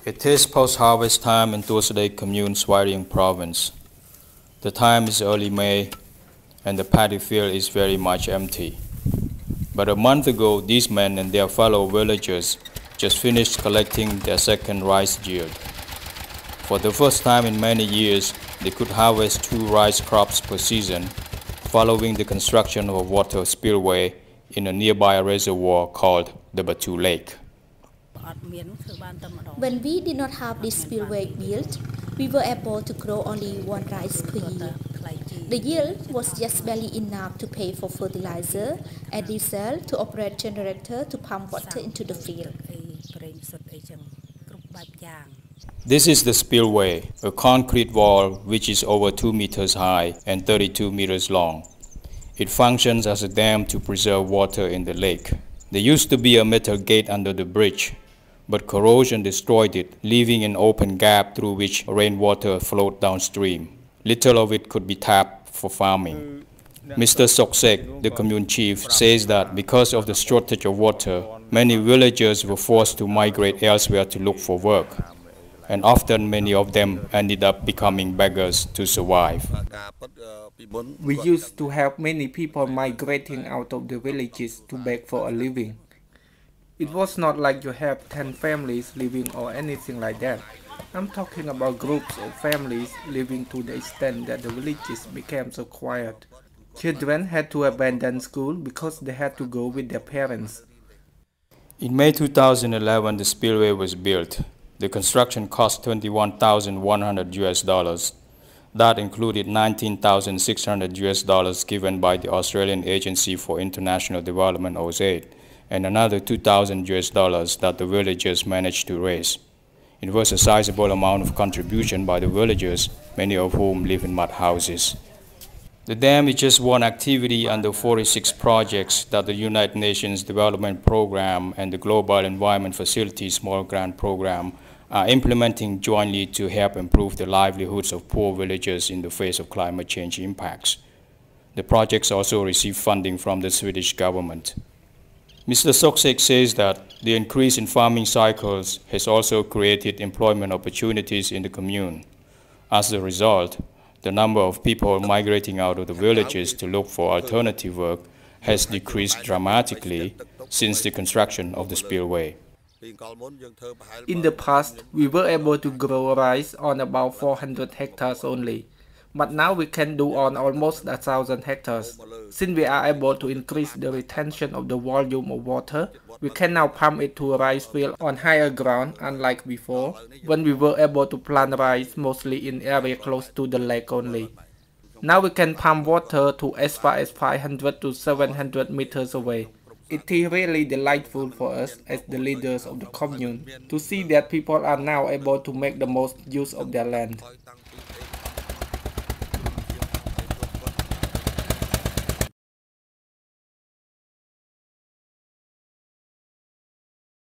It is post-harvest time in Tuol Sdey commune, Svay Rieng province. The time is early May, and the paddy field is very much empty. But a month ago, these men and their fellow villagers just finished collecting their second rice yield. For the first time in many years, they could harvest 2 rice crops per season, following the construction of a water spillway in a nearby reservoir called the Batu Lake. When we did not have this spillway built, we were able to grow only 1 rice per year. The yield was just barely enough to pay for fertilizer and diesel to operate generator to pump water into the field. This is the spillway, a concrete wall which is over 2 meters high and 32 meters long. It functions as a dam to preserve water in the lake. There used to be a metal gate under the bridge, but corrosion destroyed it, leaving an open gap through which rainwater flowed downstream. Little of it could be tapped for farming. Mr. Soksek, the commune chief, says that because of the shortage of water, many villagers were forced to migrate elsewhere to look for work, and often many of them ended up becoming beggars to survive. We used to have many people migrating out of the villages to beg for a living. It was not like you have 10 families living or anything like that. I'm talking about groups of families living to the extent that the villages became so quiet. Children had to abandon school because they had to go with their parents. In May 2011, the spillway was built. The construction cost $21,100. That included $19,600 given by the Australian Agency for International Development (AUSAID) and another $2,000 that the villagers managed to raise. It was a sizable amount of contribution by the villagers, many of whom live in mud houses. The dam is just one activity under 46 projects that the United Nations Development Program and the Global Environment Facility Small Grant Program are implementing jointly to help improve the livelihoods of poor villagers in the face of climate change impacts. The projects also receive funding from the Swedish government. Mr. Soksek says that the increase in farming cycles has also created employment opportunities in the commune. As a result, the number of people migrating out of the villages to look for alternative work has decreased dramatically since the construction of the spillway. In the past, we were able to grow rice on about 400 hectares only, but now we can do on almost 1,000 hectares. Since we are able to increase the retention of the volume of water, we can now pump it to a rice field on higher ground, unlike before, when we were able to plant rice mostly in area close to the lake only. Now we can pump water to as far as 500 to 700 meters away. It is really delightful for us as the leaders of the commune to see that people are now able to make the most use of their land.